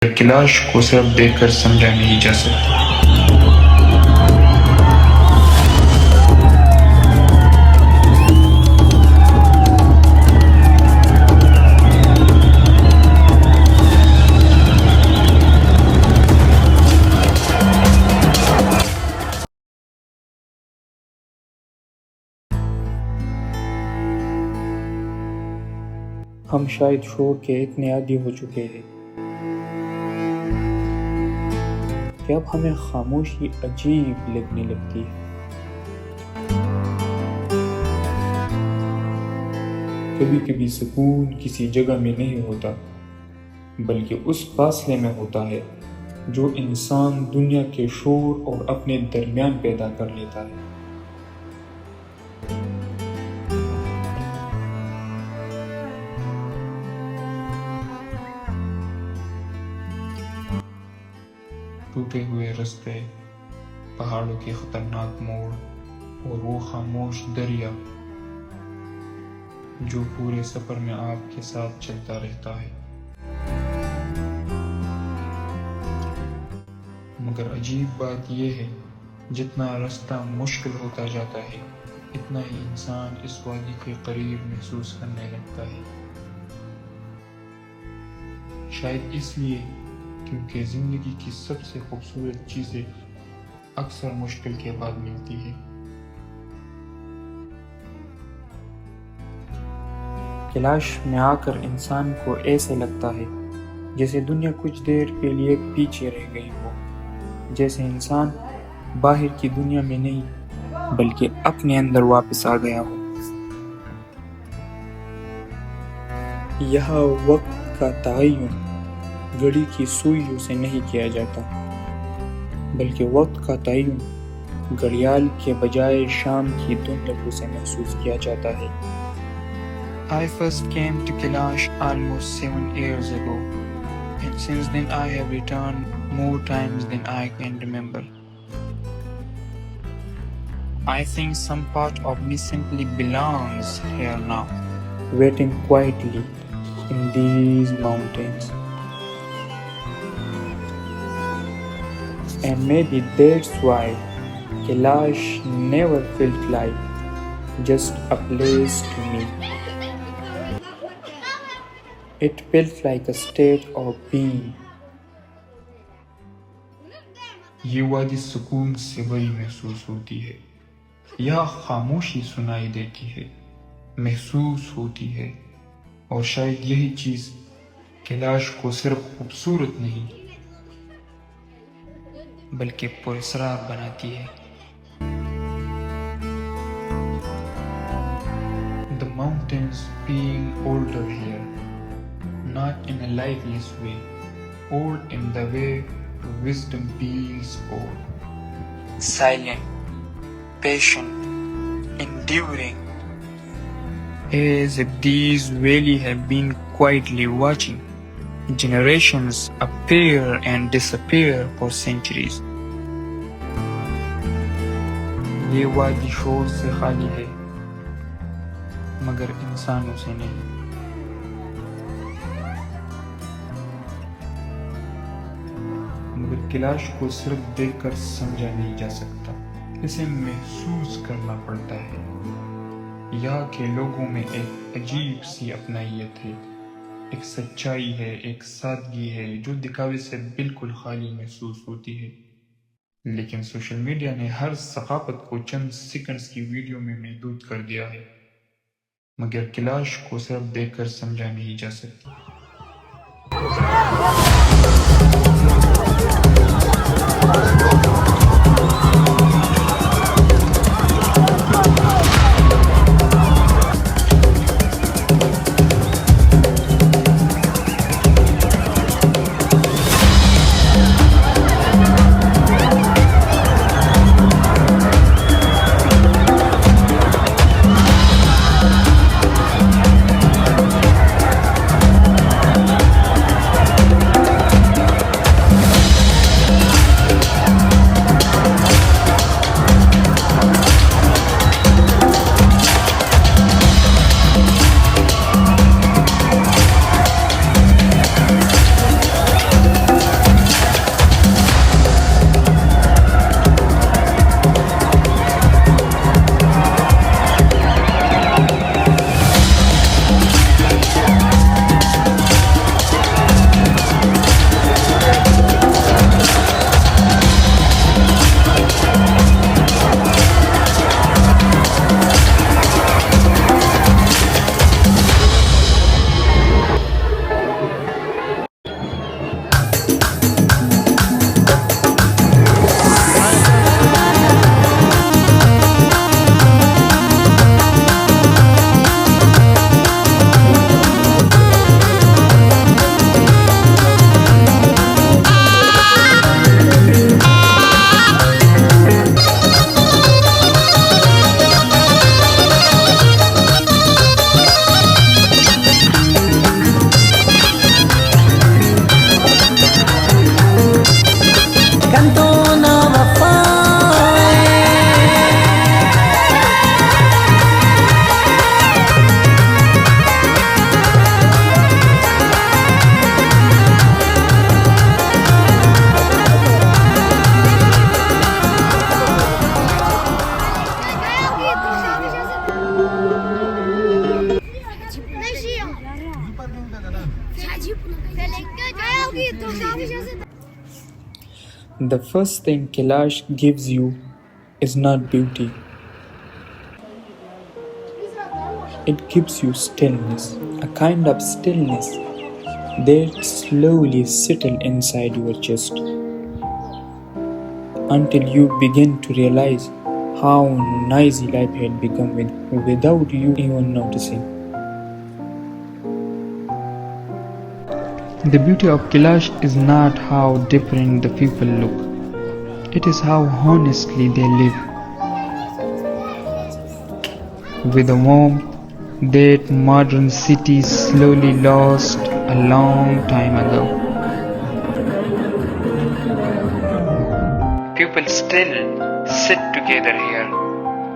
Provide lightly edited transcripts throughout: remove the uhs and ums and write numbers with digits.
कैलाश को सिर्फ देखकर समझा नहीं जा सकता। हम शायद शोर के इतने आदी हो चुके हैं कि अब हमें खामोशी अजीब लगने लगती है। कभी कभी सुकून किसी जगह में नहीं होता, बल्कि उस फासले में होता है जो इंसान दुनिया के शोर और अपने दरमियान पैदा कर लेता है। टूटे हुए रास्ते, पहाड़ों के खतरनाक मोड़ और वो खामोश दरिया जो पूरे सफर में आपके साथ चलता रहता है। मगर अजीब बात यह है, जितना रास्ता मुश्किल होता जाता है, इतना ही इंसान इस वादी के करीब महसूस करने लगता है। शायद इसलिए क्योंकि जिंदगी की सबसे खूबसूरत चीजें अक्सर मुश्किल के बाद मिलती है। कैलाश में आकर इंसान को ऐसे लगता है जैसे दुनिया कुछ देर के लिए पीछे रह गई हो, जैसे इंसान बाहर की दुनिया में नहीं बल्कि अपने अंदर वापस आ गया हो। यहाँ वक्त का तयन घड़ी की सुइयों से नहीं किया जाता, बल्कि वक्त का तयन घड़ियाल के बजाय शाम की धुंधलों से महसूस किया जाता है। I first came to Kailash almost 7 years ago, and since then I have returned more times than I can remember. I think some part of me simply belongs here now, waiting quietly in these mountains. And maybe that's why Kailash never felt like just a place to me. It felt like a state of being. ये वादी सुकून से भरी महसूस होती है। यह खामोशी सुनाई देती है, महसूस होती है, और शायद यही चीज कैलाश को सिर्फ खूबसूरत नहीं बल्कि पुरस्कार बनाती है। The mountains being older here, not in a lifeless way, old in the way wisdom feels old. Silent, patient, enduring, as if these really have been quietly watching generations appear and disappear for centuries. ये वादी शोर से खाली है, मगर इंसानों से नहीं। मगर कैलाश को सिर्फ देखकर समझा नहीं जा सकता, इसे महसूस करना पड़ता है। यहाँ के लोगों में एक अजीब सी अपनाइयत है, एक सच्चाई है, एक सादगी है जो दिखावे से बिल्कुल खाली महसूस होती है। लेकिन सोशल मीडिया ने हर सकाफत को चंद सेकंड्स की वीडियो में महदूद कर दिया है। मगर कैलाश को सिर्फ देखकर समझा नहीं जा सकता। The first thing Kailash gives you is not beauty. It gives you stillness, a kind of stillness that slowly settles inside your chest until you begin to realize how noisy life had become without you even noticing. The beauty of Kailash is not how different the people look. It is how honestly they live. With a warmth that modern cities slowly lost a long time ago. People still sit together here,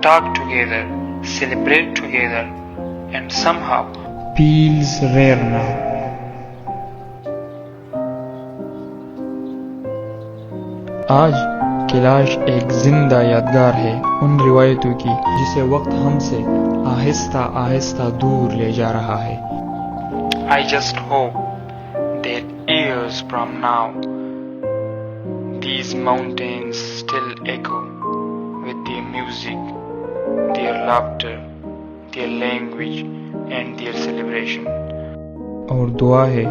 talk together, celebrate together, and somehow feels rare now. आज कैलाश एक जिंदा यादगार है उन रिवायतों की जिसे वक्त हमसे आहिस्ता आहिस्ता दूर ले जा रहा है. I just hope that years from now these mountains still echo with their music, their laughter, their language and their celebration. और दुआ है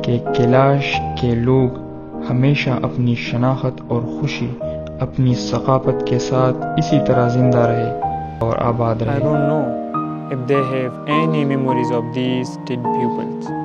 कि कैलाश के लोग हमेशा अपनी शनाख्त और खुशी अपनी सकाफत के साथ इसी तरह जिंदा रहे और आबाद रहे. I don't know if they have any memories of these dead pupils.